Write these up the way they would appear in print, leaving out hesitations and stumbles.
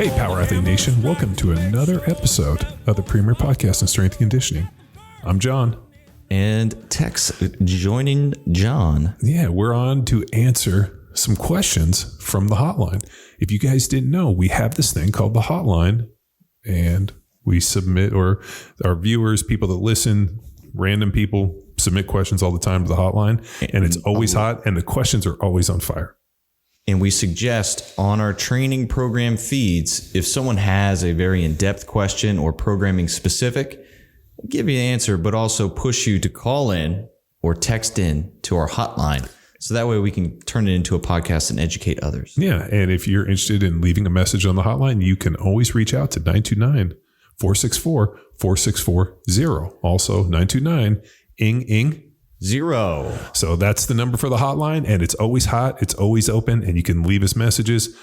Hey, Power Athlete Nation. Welcome to another episode of the Premier Podcast on Strength and Conditioning. I'm John. And Tex joining John. Yeah, we're on to answer some questions from the hotline. If you guys didn't know, we have this thing called the hotline, and we submit, or our viewers, people that listen, random people submit questions all the time to the hotline, and it's always hot, and the questions are always on fire. And we suggest on our training program feeds, if someone has a very in-depth question or programming specific, give you an answer, but also push you to call in or text in to our hotline. So that way we can turn it into a podcast and educate others. Yeah. And if you're interested in leaving a message on the hotline, you can always reach out to 929-464-4640. Also 929-ING-ING-0. So that's the number for the hotline, and it's always hot. It's always open, and you can leave us messages.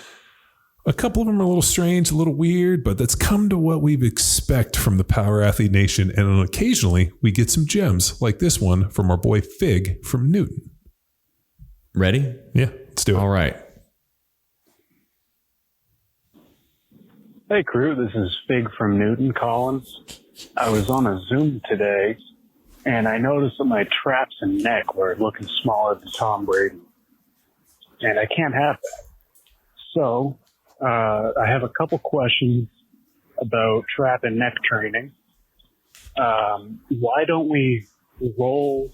A couple of them are a little strange, a little weird, but that's come to what we expect from the Power Athlete Nation. And occasionally we get some gems like this one from our boy Fig from Newton. Ready? Yeah, let's do it. All right. Hey crew, this is Fig from Newton calling. I was on a Zoom today, and I noticed that my traps and neck were looking smaller than Tom Brady. And I can't have that. So, I have a couple questions about trap and neck training. Why don't we roll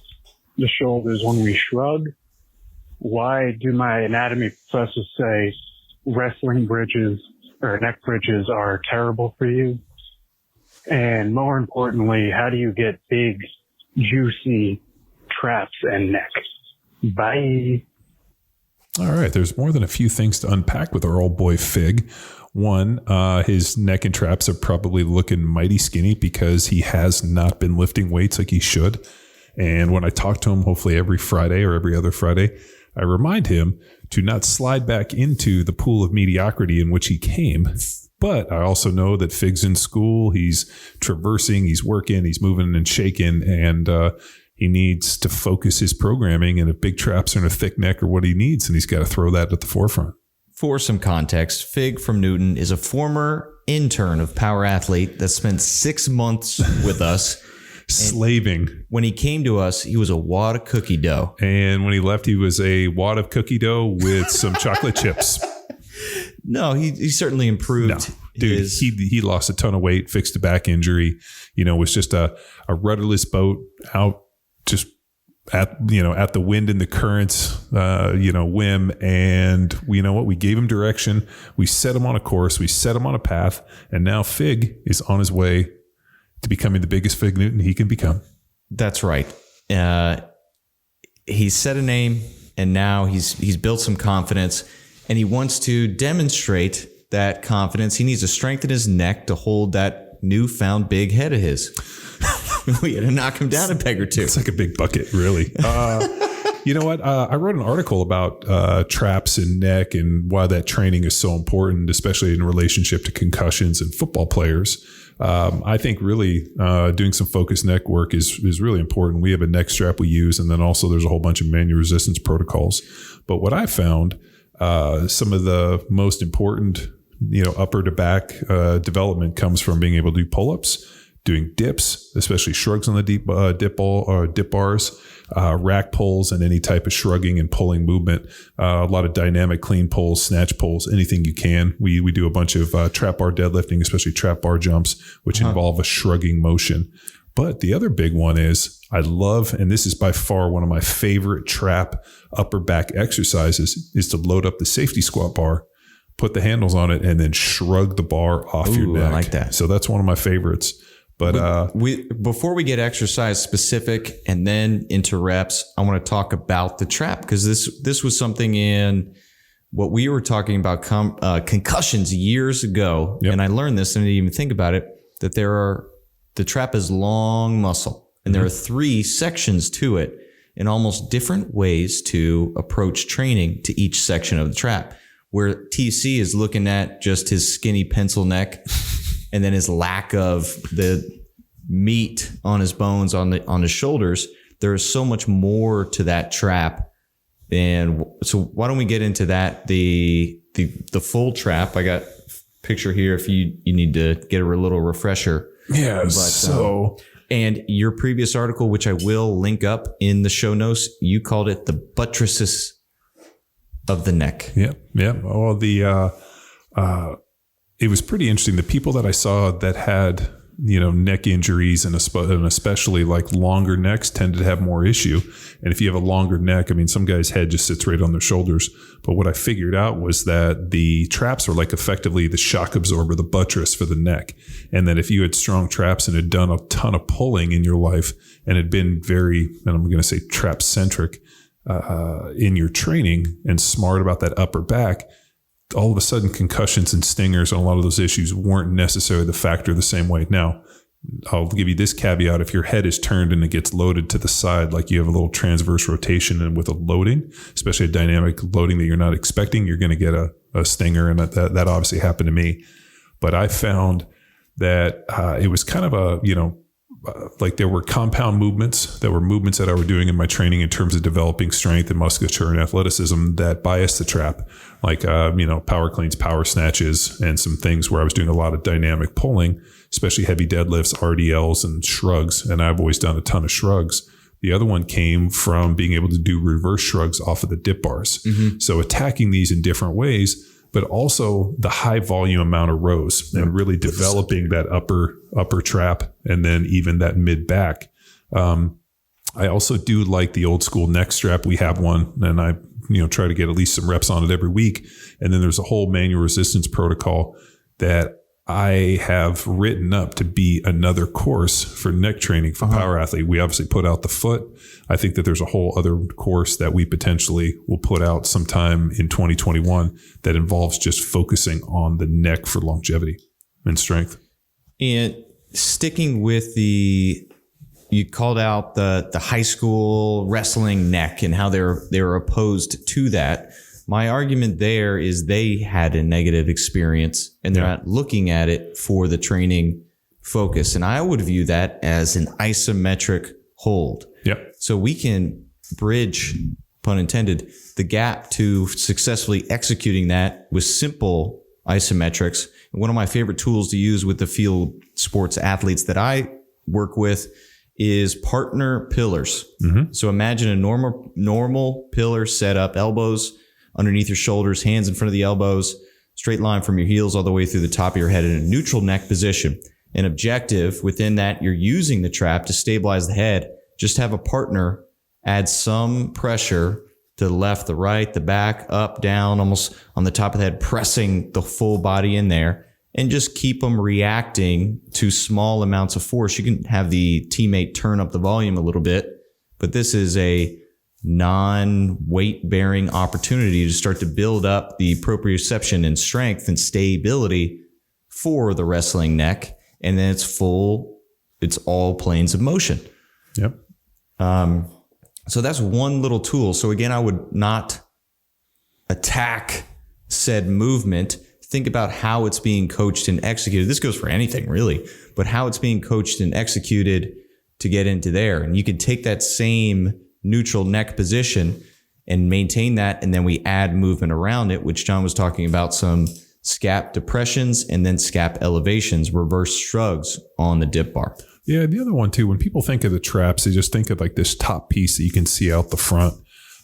the shoulders when we shrug? Why do my anatomy professors say wrestling bridges or neck bridges are terrible for you? And more importantly, how do you get big, juicy traps and neck? Bye. All right. There's more than a few things to unpack with our old boy Fig. One, his neck and traps are probably looking mighty skinny because he has not been lifting weights like he should. And when I talk to him, hopefully every Friday or every other Friday, I remind him to not slide back into the pool of mediocrity in which he came. But I also know that Fig's in school. He's traversing, he's working, he's moving and shaking, and he needs to focus his programming. And if big traps are in a thick neck are what he needs, and he's got to throw that at the forefront. For some context, Fig from Newton is a former intern of Power Athlete that spent 6 months with us. Slaving. When he came to us, he was a wad of cookie dough. And when he left, he was a wad of cookie dough with some chocolate chips. No, he certainly improved. No, dude, he lost a ton of weight, fixed a back injury, was just a rudderless boat out just at the wind and the currents, whim. And you know what? We gave him direction. We set him on a course. We set him on a path. And now Fig is on his way to becoming the biggest Fig Newton he can become. That's right. He set a name, and now he's built some confidence, and he wants to demonstrate that confidence. He needs to strengthen his neck to hold that newfound big head of his. We had to knock him down a peg or two. It's like a big bucket, really. You know what? I wrote an article about traps and neck and why that training is so important, especially in relationship to concussions and football players. I think really doing some focused neck work is really important. We have a neck strap we use, and then also there's a whole bunch of manual resistance protocols. But what I found, some of the most important, upper to back development comes from being able to do pull-ups, doing dips, especially shrugs on the dip bars, rack pulls, and any type of shrugging and pulling movement. A lot of dynamic clean pulls, snatch pulls, anything you can. We do a bunch of trap bar deadlifting, especially trap bar jumps, which involve a shrugging motion. But the other big one is I love, and this is by far one of my favorite trap upper back exercises, is to load up the safety squat bar, put the handles on it, and then shrug the bar off your neck. I like that. So that's one of my favorites. But before we get exercise specific and then into reps, I want to talk about the trap, because this was something in what we were talking about concussions years ago. Yep. And I learned this, and I didn't even think about it, that the trap is long muscle, and there are 3 sections to it, and almost different ways to approach training to each section of the trap, where TC is looking at just his skinny pencil neck and then his lack of the meat on his bones on his shoulders. There is so much more to that trap. And so why don't we get into that? The full trap. I got picture here if you need to get a little refresher. Yeah. And your previous article, which I will link up in the show notes, you called it the buttresses of the neck. Yep. Oh, it was pretty interesting. The people that I saw that had, neck injuries and especially like longer necks tended to have more issue. And if you have a longer neck, I mean, some guy's head just sits right on their shoulders. But what I figured out was that the traps are like effectively the shock absorber, the buttress for the neck. And that if you had strong traps and had done a ton of pulling in your life and had been very, and I'm going to say trap centric, in your training and smart about that upper back, all of a sudden concussions and stingers and a lot of those issues weren't necessarily the factor the same way. Now, I'll give you this caveat. If your head is turned and it gets loaded to the side, like you have a little transverse rotation and with a loading, especially a dynamic loading that you're not expecting, you're going to get a stinger. And that obviously happened to me. But I found that it was kind of like there were compound movements that were movements that I were doing in my training in terms of developing strength and musculature and athleticism that biased the trap, like, power cleans, power snatches, and some things where I was doing a lot of dynamic pulling, especially heavy deadlifts, RDLs, and shrugs. And I've always done a ton of shrugs. The other one came from being able to do reverse shrugs off of the dip bars. Mm-hmm. So attacking these in different ways, but also the high volume amount of rows and really developing that upper trap and then even that mid back. I also do like the old school neck strap. We have one and I, try to get at least some reps on it every week. And then there's a whole manual resistance protocol that I have written up to be another course for neck training for power athlete. We obviously put out the foot. I think that there's a whole other course that we potentially will put out sometime in 2021 that involves just focusing on the neck for longevity and strength. And sticking with you called out the high school wrestling neck and how they were opposed to that. My argument there is they had a negative experience and they're not looking at it for the training focus. And I would view that as an isometric hold. Yep. So we can bridge, pun intended, the gap to successfully executing that with simple isometrics. And one of my favorite tools to use with the field sports athletes that I work with is partner pillars. Mm-hmm. So imagine a normal pillar setup, elbows underneath your shoulders, hands in front of the elbows, straight line from your heels all the way through the top of your head in a neutral neck position. An objective within that, you're using the trap to stabilize the head. Just have a partner add some pressure to the left, the right, the back, up, down, almost on the top of the head, pressing the full body in there, and just keep them reacting to small amounts of force. You can have the teammate turn up the volume a little bit, but this is a non-weight bearing opportunity to start to build up the proprioception and strength and stability for the wrestling neck. And then it's all planes of motion. Yep. So that's one little tool. So again, I would not attack said movement. Think about how it's being coached and executed. This goes for anything really, but how it's being coached and executed to get into there. And you can take that same neutral neck position and maintain that. And then we add movement around it, which John was talking about, some scap depressions and then scap elevations, reverse shrugs on the dip bar. Yeah. The other one too, when people think of the traps, they just think of like this top piece that you can see out the front.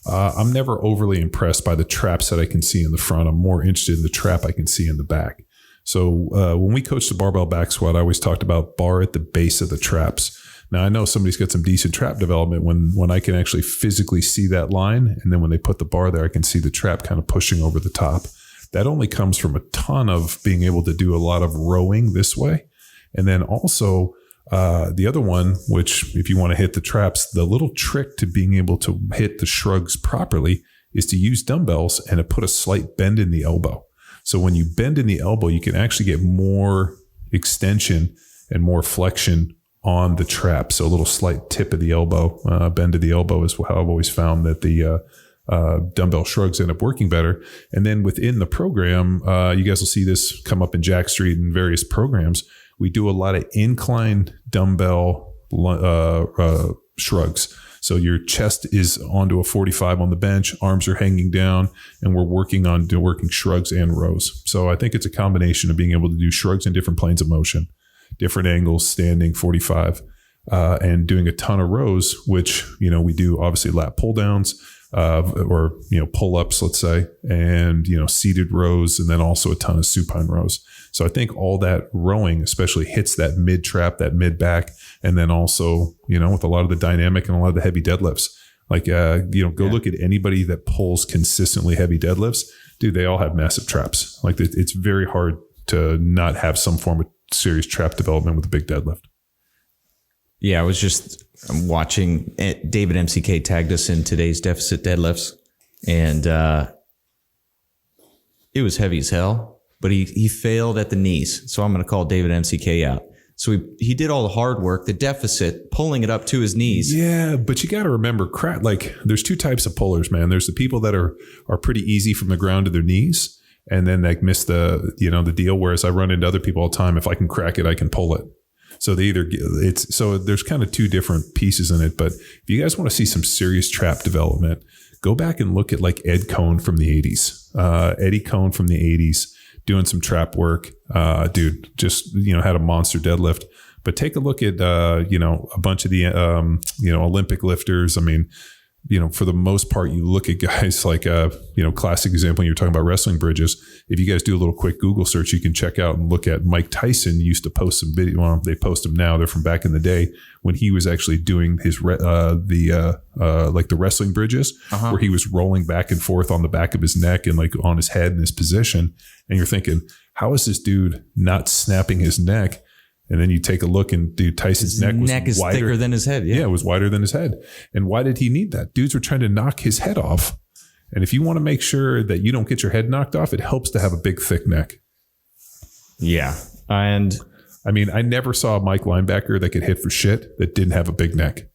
I'm never overly impressed by the traps that I can see in the front. I'm more interested in the trap I can see in the back. So when we coached the barbell back squat, I always talked about bar at the base of the traps. Now, I know somebody's got some decent trap development when I can actually physically see that line. And then when they put the bar there, I can see the trap kind of pushing over the top. That only comes from a ton of being able to do a lot of rowing this way. And then also the other one, which if you want to hit the traps, the little trick to being able to hit the shrugs properly is to use dumbbells and to put a slight bend in the elbow. So when you bend in the elbow, you can actually get more extension and more flexion on the trap. So a little slight tip of the elbow, bend of the elbow is how I've always found that the dumbbell shrugs end up working better. And then within the program, you guys will see this come up in Jack Street and various programs. We do a lot of incline dumbbell shrugs. So your chest is onto a 45 on the bench, arms are hanging down, and we're working shrugs and rows. So I think it's a combination of being able to do shrugs in different planes of motion, different angles, standing 45, and doing a ton of rows, which, we do obviously lat pull downs, or pull ups, let's say, and seated rows, and then also a ton of supine rows. So I think all that rowing especially hits that mid trap, that mid back, and then also with a lot of the dynamic and a lot of the heavy deadlifts. Like look at anybody that pulls consistently heavy deadlifts, dude. They all have massive traps. Like it's very hard to not have some form of serious trap development with a big deadlift. Yeah, I was just watching. David MCK tagged us in today's deficit deadlifts, and it was heavy as hell, but he failed at the knees. So I'm going to call David MCK out. So he did all the hard work, the deficit, pulling it up to his knees. Yeah, but you got to remember, there's two types of pullers, man. There's the people that are pretty easy from the ground to their knees, and then they miss the deal. Whereas I run into other people all the time. If I can crack it, I can pull it. So there's kind of two different pieces in it. But if you guys want to see some serious trap development, go back and look at like Ed Cohn from the 80s, Eddie Cohn from the 80s, doing some trap work. Dude, just, had a monster deadlift. But take a look at, a bunch of the, Olympic lifters. I mean, for the most part, you look at guys like, classic example, you're talking about wrestling bridges. If you guys do a little quick Google search, you can check out and look at Mike Tyson used to post some video. Well, they post them now. They're from back in the day when he was actually doing his, the wrestling bridges, where he was rolling back and forth on the back of his neck and like on his head in his position. And you're thinking, how is this dude not snapping his neck? And then you take a look and dude, Tyson's neck is wider, thicker than his head. Yeah, it was wider than his head. And why did he need that? Dudes were trying to knock his head off. And if you want to make sure that you don't get your head knocked off, it helps to have a big, thick neck. Yeah. And I mean, I never saw a Mike linebacker that could hit for shit that didn't have a big neck.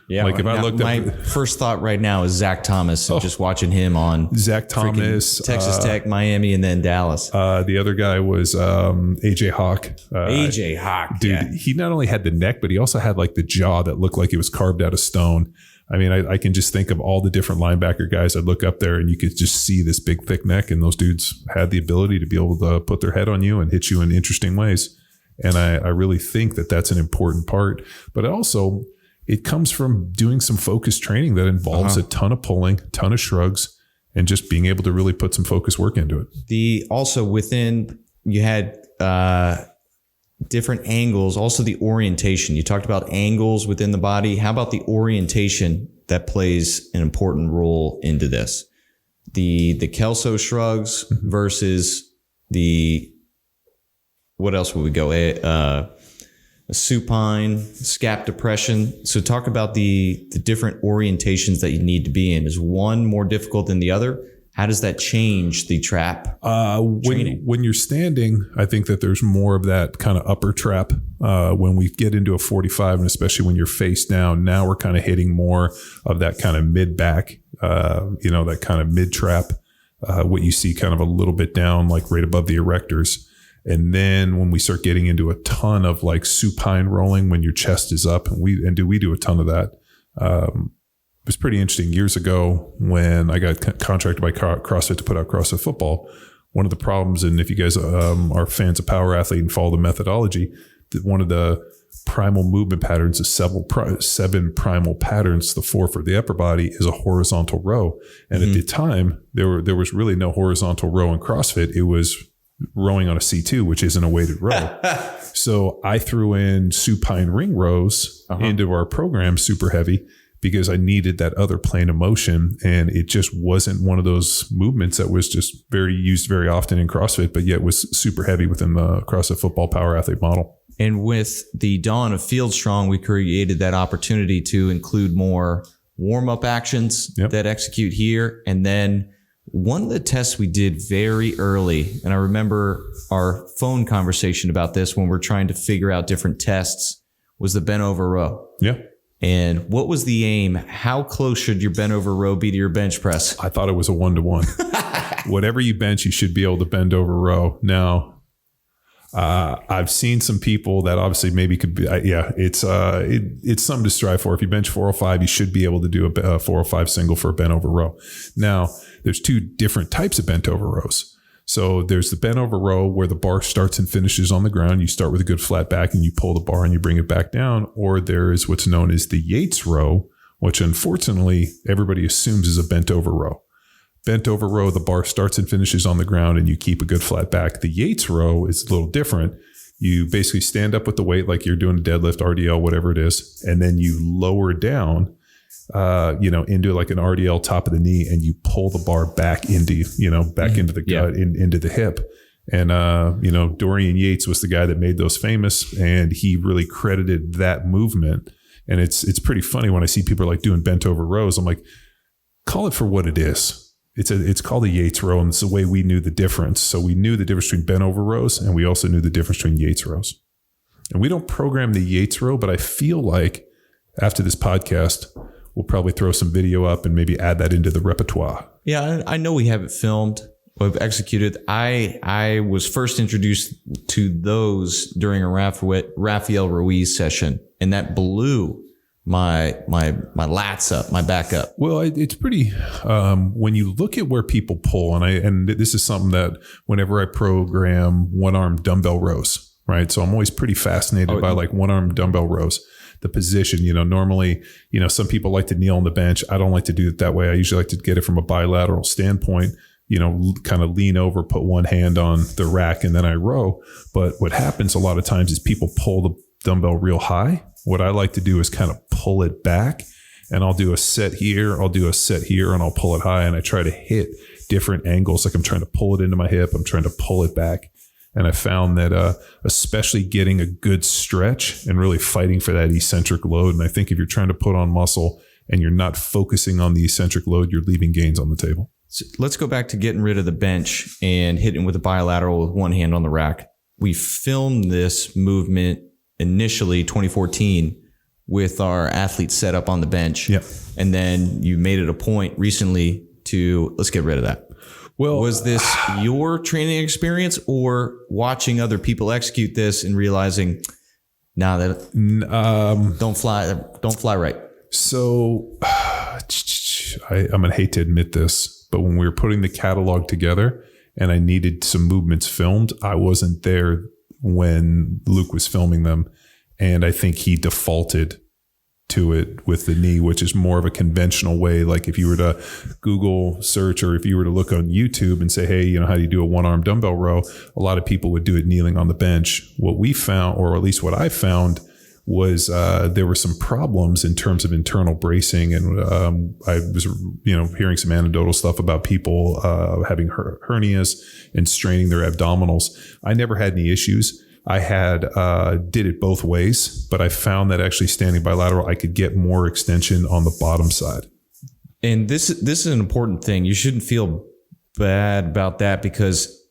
Yeah. Like if I looked my first thought right now is Zach Thomas, and just watching him on Zach Thomas, Texas Tech, Miami, and then Dallas. The other guy was AJ Hawk. AJ Hawk, dude, he not only had the neck, but he also had like the jaw that looked like it was carved out of stone. I mean, I can just think of all the different linebacker guys. I'd look up there and you could just see this big, thick neck, and those dudes had the ability to be able to put their head on you and hit you in interesting ways. And I really think that that's an important part. But also, it comes from doing some focused training that involves a ton of pulling, ton of shrugs, and just being able to really put some focused work into it. Also within, you had different angles, also the orientation. You talked about angles within the body. How about the orientation that plays an important role into this? The Kelso shrugs versus what else would we go? A supine, scap depression. So talk about the different orientations that you need to be in. Is one more difficult than the other? How does that change the trap training? When you're standing, I think that there's more of that kind of upper trap. When we get into a 45, and especially when you're face down, now we're kind of hitting more of that kind of mid back, that kind of mid trap, what you see kind of a little bit down, like right above the erectors. And then when we start getting into a ton of like supine rolling when your chest is up, and we do a ton of that. It was pretty interesting years ago when I got contracted by CrossFit to put out CrossFit football. One of the problems, and if you guys are fans of Power Athlete and follow the methodology, one of the primal movement patterns is 7 primal patterns. The 4 for the upper body is a horizontal row. And at the time, there was really no horizontal row in CrossFit. It was rowing on a C2, which isn't a weighted row. So I threw in supine ring rows into our program, super heavy, because I needed that other plane of motion. And it just wasn't one of those movements that was just used very often in CrossFit, but yet was super heavy within the CrossFit football Power Athlete model. And with the dawn of Field Strong, we created that opportunity to include more warm-up actions that execute here. And then one of the tests we did very early, and I remember our phone conversation about this when we're trying to figure out different tests, was the bent over row. Yeah. And what was the aim? How close should your bent over row be to your bench press? I thought it was a 1-to-1. Whatever you bench, you should be able to bend over row. Now, I've seen some people that obviously maybe could be, it's something to strive for. If you bench 405, you should be able to do a 405 single for a bent over row. Now, there's two different types of bent over rows. So there's the bent over row where the bar starts and finishes on the ground. You start with a good flat back and you pull the bar and you bring it back down. Or there is what's known as the Yates row, which unfortunately everybody assumes is a bent over row. Bent over row, the bar starts and finishes on the ground and you keep a good flat back. The Yates row is a little different. You basically stand up with the weight like you're doing a deadlift, RDL, whatever it is, and then you lower down, into like an RDL top of the knee, and you pull the bar back into, into the gut, into the hip. And, Dorian Yates was the guy that made those famous, and he really credited that movement. And it's pretty funny when I see people like doing bent over rows. I'm like, call it for what it is. It's called a Yates row, and it's the way we knew the difference. So we knew the difference between bent over rows, and we also knew the difference between Yates rows. And we don't program the Yates row, but I feel like after this podcast, we'll probably throw some video up and maybe add that into the repertoire. Yeah, I know we have it filmed. We've executed. I was first introduced to those during a Rafael Ruiz session, and that blew my lats up, my back up. Well, it's pretty, when you look at where people pull, and this is something that whenever I program one arm dumbbell rows, right? So I'm always pretty fascinated by like one arm dumbbell rows, the position, normally, some people like to kneel on the bench. I don't like to do it that way. I usually like to get it from a bilateral standpoint, kind of lean over, put one hand on the rack, and then I row. But what happens a lot of times is people pull the dumbbell real high. What I like to do is kind of pull it back, and I'll do a set here, I'll do a set here, and I'll pull it high, and I try to hit different angles. Like I'm trying to pull it into my hip, I'm trying to pull it back. And I found that especially getting a good stretch and really fighting for that eccentric load. And I think if you're trying to put on muscle and you're not focusing on the eccentric load, you're leaving gains on the table. So let's go back to getting rid of the bench and hitting with a bilateral with one hand on the rack. We filmed this movement initially 2014 with our athletes set up on the bench. Yep. And then you made it a point recently to let's get rid of that. Well, was this your training experience or watching other people execute this and realizing, that don't fly right? So I'm going to hate to admit this, but when we were putting the catalog together and I needed some movements filmed, I wasn't there when Luke was filming them. And I think he defaulted to it with the knee, which is more of a conventional way. Like if you were to Google search, or if you were to look on YouTube and say, hey, how do you do a one arm dumbbell row? A lot of people would do it kneeling on the bench. What we found, or at least what I found, was there were some problems in terms of internal bracing. And I was, hearing some anecdotal stuff about people having hernias and straining their abdominals. I never had any issues. I did it both ways, but I found that actually standing bilateral, I could get more extension on the bottom side. And this is an important thing. You shouldn't feel bad about that, because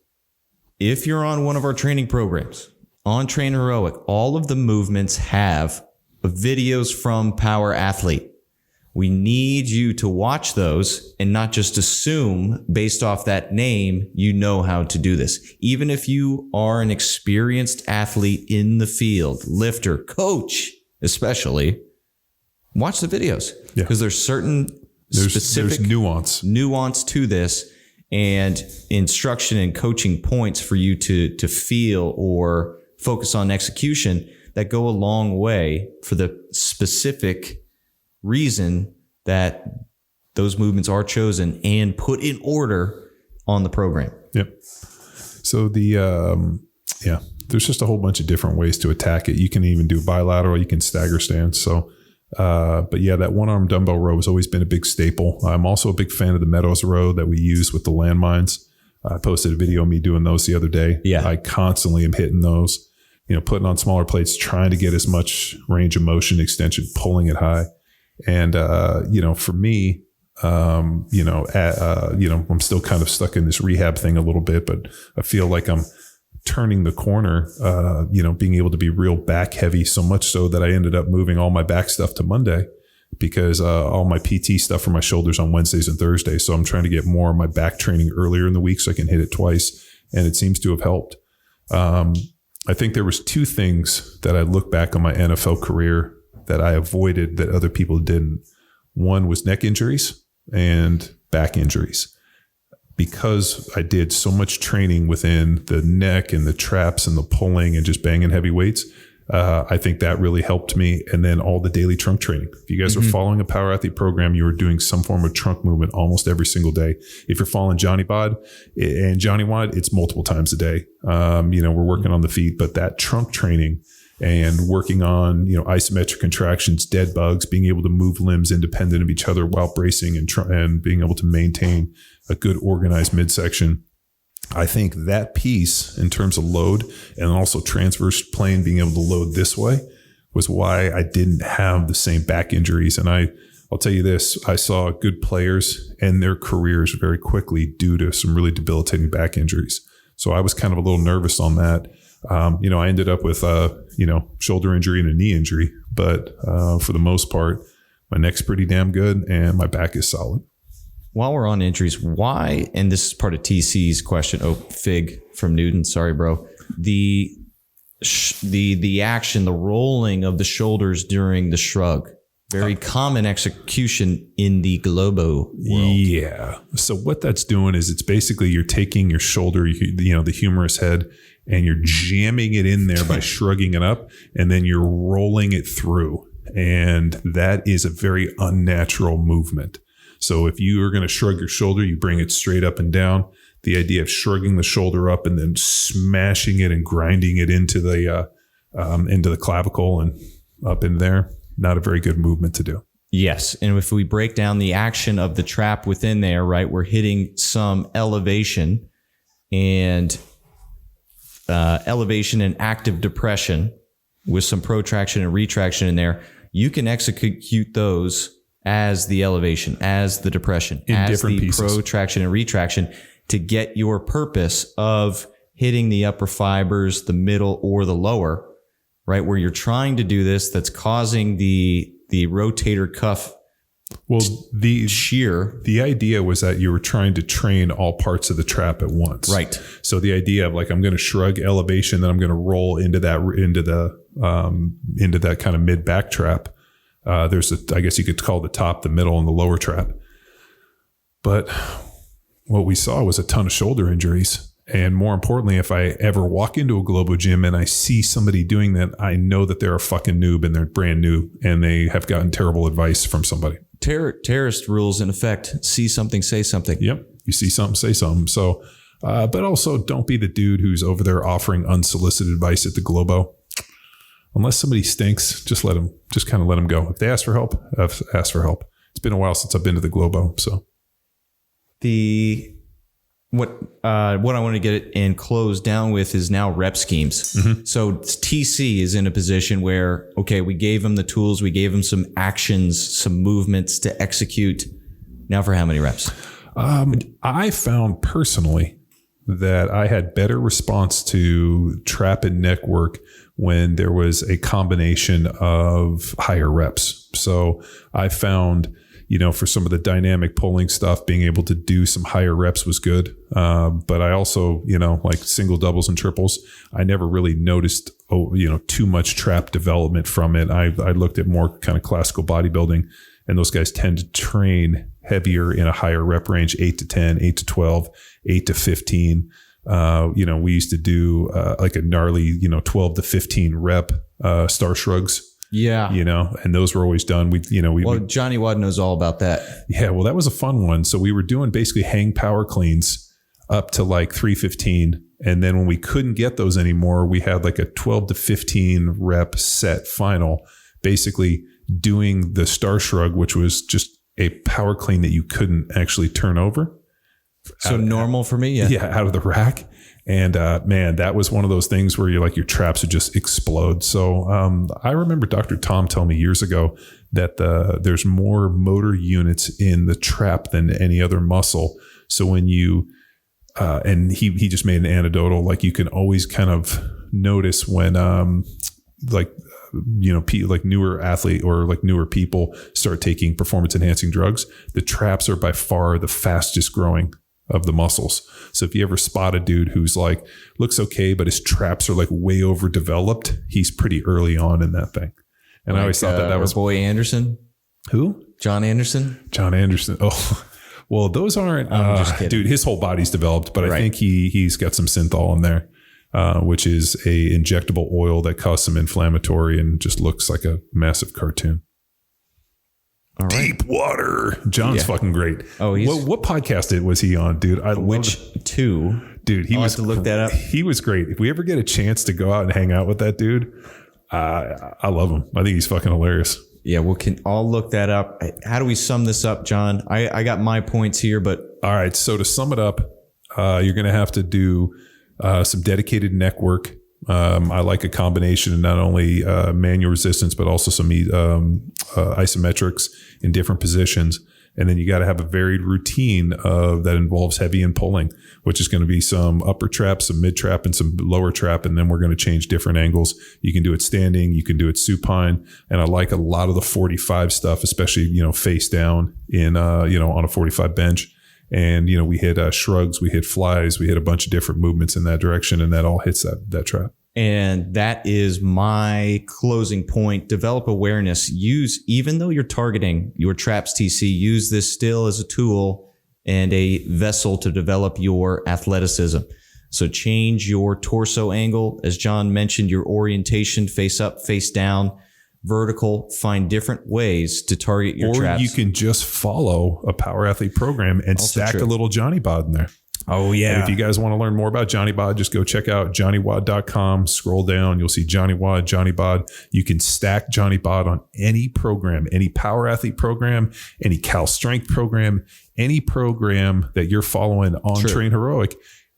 if you're on one of our training programs, on Train Heroic, all of the movements have videos from Power Athlete. We need you to watch those and not just assume based off that name, how to do this. Even if you are an experienced athlete in the field, lifter, coach, especially, watch the videos, because there's specific nuance to this, and instruction and coaching points for you to feel or focus on execution that go a long way for the specific reason that those movements are chosen and put in order on the program. Yep. So there's just a whole bunch of different ways to attack it. You can even do bilateral, you can stagger stance. So, that one arm dumbbell row has always been a big staple. I'm also a big fan of the Meadows row that we use with the landmines. I posted a video of me doing those the other day. Yeah. I constantly am hitting those, putting on smaller plates, trying to get as much range of motion extension, pulling it high. And, for me, I'm still kind of stuck in this rehab thing a little bit, but I feel like I'm turning the corner, being able to be real back heavy, so much so that I ended up moving all my back stuff to Monday, because all my PT stuff for my shoulders on Wednesdays and Thursdays. So I'm trying to get more of my back training earlier in the week so I can hit it twice. And it seems to have helped. I think there was two things that I look back on my NFL career that I avoided that other people didn't. One was neck injuries and back injuries. Because I did so much training within the neck and the traps and the pulling and just banging heavy weights, I think that really helped me. And then all the daily trunk training. If you guys are following a power athlete program, you are doing some form of trunk movement almost every single day. If you're following Johnny Bod and Johnny Wad, it's multiple times a day. We're working on the feet, but that trunk training and working on, isometric contractions, dead bugs, being able to move limbs independent of each other while bracing and being able to maintain a good organized midsection. I think that piece in terms of load and also transverse plane, being able to load this way, was why I didn't have the same back injuries. And I'll tell you this, I saw good players end their careers very quickly due to some really debilitating back injuries. So I was kind of a little nervous on that. I ended up with shoulder injury and a knee injury, but for the most part, my neck's pretty damn good and my back is solid. While we're on injuries, why, and this is part of TC's question, Fig from Newton, sorry, bro, the action, the rolling of the shoulders during the shrug, very common execution in the Globo world. Yeah. So what that's doing is it's basically you're taking your shoulder, the humerus head, and you're jamming it in there by shrugging it up, and then you're rolling it through. And that is a very unnatural movement. So if you are going to shrug your shoulder, you bring it straight up and down. The idea of shrugging the shoulder up and then smashing it and grinding it into the clavicle and up in there, not a very good movement to do. Yes. And if we break down the action of the trap within there, right, we're hitting some elevation and active depression with some protraction and retraction in there. You can execute those as the elevation, as the depression, in as different the pieces. Protraction and retraction to get your purpose of hitting the upper fibers, the middle or the lower, right? Where you're trying to do this, that's causing the rotator cuff. Well, the idea was that you were trying to train all parts of the trap at once. Right. So the idea of I'm going to shrug elevation, then I'm going to roll into that kind of mid back trap. I guess you could call the top, the middle, and the lower trap. But what we saw was a ton of shoulder injuries. And more importantly, if I ever walk into a Globo gym and I see somebody doing that, I know that they're a fucking noob and they're brand new and they have gotten terrible advice from somebody. Terrorist rules in effect. See something, say something. Yep. You see something, say something. So, but also don't be the dude who's over there offering unsolicited advice at the Globo. Unless somebody stinks, just kind of let them go. If they ask for help, ask for help. It's been a while since I've been to the Globo. So what I want to get it and close down with is now rep schemes. Mm-hmm. So TC is in a position where, okay, we gave him the tools, we gave him some actions, some movements to execute. Now for how many reps? I found personally that I had better response to trap and neck work when there was a combination of higher reps. So I found, for some of the dynamic pulling stuff, being able to do some higher reps was good. But I also, like single doubles and triples, I never really noticed, too much trap development from it. I looked at more kind of classical bodybuilding, and those guys tend to train heavier in a higher rep range, 8 to 10, 8 to 12, 8 to 15. We used to do like a gnarly, 12 to 15 rep star shrugs. Yeah. And those were always done. Johnny Wad knows all about that. Yeah. Well, that was a fun one. So we were doing basically hang power cleans up to like 315. And then when we couldn't get those anymore, we had like a 12 to 15 rep set final, basically doing the star shrug, which was just a power clean that you couldn't actually turn over. So normal for me. Yeah. Yeah. Out of the rack. And man, that was one of those things where you're like, your traps would just explode. So I remember Dr. Tom telling me years ago that there's more motor units in the trap than any other muscle. So when you, and he just made an anecdotal, like you can always kind of notice when like newer athlete or like newer people start taking performance enhancing drugs, the traps are by far the fastest growing of the muscles. So if you ever spot a dude who's like, looks okay, but his traps are like way overdeveloped, he's pretty early on in that thing. And like, I always thought that was boy Anderson. Who? John Anderson. John Anderson. Oh, well, those aren't, just kidding. Dude, his whole body's developed, but I think he's got some synthol in there, which is a injectable oil that causes some inflammatory and just looks like a massive cartoon. All right. Deep water. John's fucking great. Oh, he's what podcast was he on, dude? Which two? Dude, I'll have to look that up. He was great. If we ever get a chance to go out and hang out with that dude, I love him. I think he's fucking hilarious. Yeah, I'll look that up. How do we sum this up, John? I got my points here, but all right. So to sum it up, you're going to have to do some dedicated neck work. I like a combination of not only manual resistance, but also some isometrics in different positions. And then you got to have a varied routine that involves heavy and pulling, which is going to be some upper trap, some mid trap, and some lower trap. And then we're going to change different angles. You can do it standing, you can do it supine. And I like a lot of the 45 stuff, especially, face down in, on a 45 bench. And, we hit shrugs, we hit flies, we hit a bunch of different movements in that direction. And that all hits that trap. And that is my closing point. Develop awareness. Even though you're targeting your traps TC, use this still as a tool and a vessel to develop your athleticism. So change your torso angle. As John mentioned, your orientation, face up, face down, vertical. Find different ways to target your traps. Or you can just follow a power athlete program and also stack a little Johnny Bod in there. Oh, yeah. And if you guys want to learn more about Johnny Bod, just go check out johnnywad.com. Scroll down. You'll see Johnny Wad, Johnny Bod. You can stack Johnny Bod on any program, any power athlete program, any Cal Strength program, any program that you're following on Train Heroic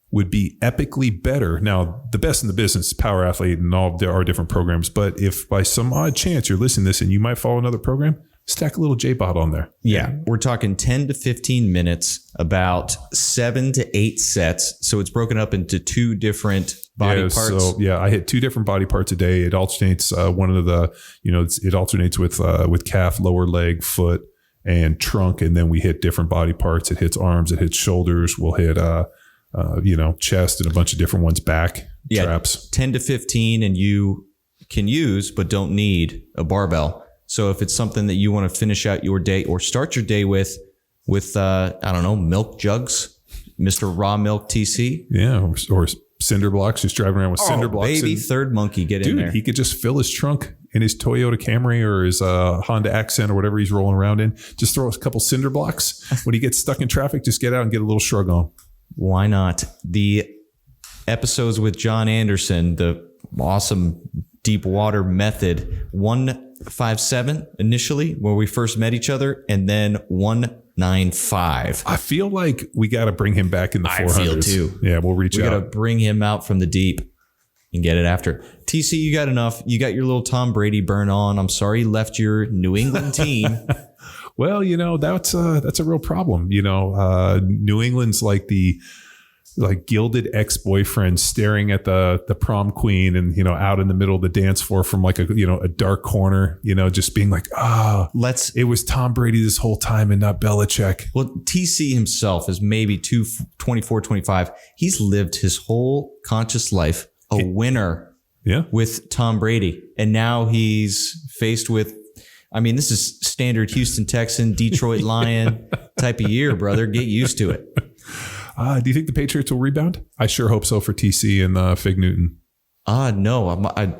would be epically better. Now, the best in the business is power athlete and all there are different programs. But if by some odd chance you're listening to this and you might follow another program, stack a little JBot on there. Yeah. We're talking 10 to 15 minutes, about 7 to 8 sets. So it's broken up into 2 different body parts. So I hit 2 different body parts a day. It alternates one of the, it alternates with calf, lower leg, foot, and trunk. And then we hit different body parts. It hits arms, it hits shoulders. We'll hit, chest and a bunch of different ones, back, traps. 10 to 15. And you can use, but don't need a barbell. So if it's something that you want to finish out your day or start your day with milk jugs, Mr. Raw Milk TC. Yeah. Or cinder blocks, just driving around with cinder blocks. Baby, third monkey, get in there. Dude, he could just fill his trunk in his Toyota Camry or his Honda Accent or whatever he's rolling around in. Just throw a couple cinder blocks. When he gets stuck in traffic, just get out and get a little shrug on. Why not? The episodes with John Anderson, the awesome deep water method, 157 initially where we first met each other, and then 195. I feel like we got to bring him back in the 400s. I feel too. Yeah, we'll reach out. We got to bring him out from the deep and get it after. TC, you got enough. You got your little Tom Brady burn on. I'm sorry you left your New England team. Well, that's a real problem. New England's like the gilded ex-boyfriend staring at the prom queen and, out in the middle of the dance floor from like a dark corner, just being like, it was Tom Brady this whole time and not Belichick. Well, TC himself is maybe 24, 25. He's lived his whole conscious life a winner with Tom Brady. And now he's faced with, this is standard Houston Texan, Detroit Lion type of year, brother. Get used to it. Do you think the Patriots will rebound? I sure hope so for TC and Fig Newton. No. My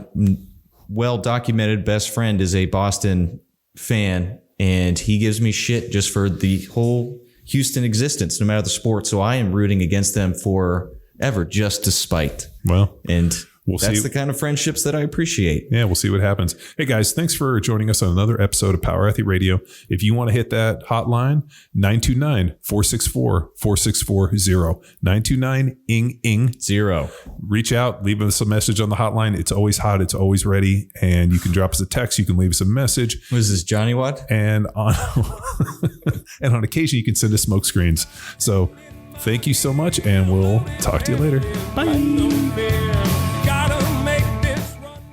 well-documented best friend is a Boston fan, and he gives me shit just for the whole Houston existence, no matter the sport. So I am rooting against them forever, just to spite. Well, and that's the kind of friendships that I appreciate. Yeah, we'll see what happens. Hey, guys, thanks for joining us on another episode of Power Athlete Radio. If you want to hit that hotline, 929-464-4640. 929-ING-ING-0. Reach out, leave us a message on the hotline. It's always hot. It's always ready. And you can drop us a text. You can leave us a message. What is this, Johnny Watt? And on occasion, you can send us smoke screens. So thank you so much, and we'll talk to you later. Bye.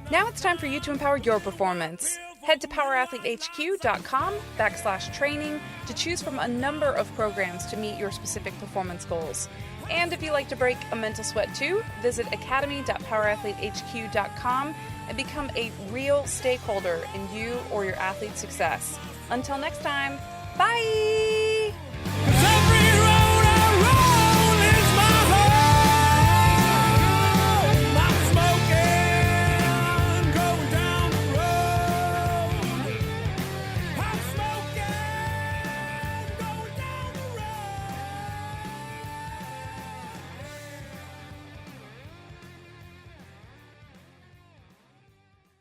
Now it's time for you to empower your performance. Head to powerathletehq.com/training to choose from a number of programs to meet your specific performance goals. And if you like to break a mental sweat too, visit academy.powerathletehq.com and become a real stakeholder in you or your athlete's success. Until next time, bye!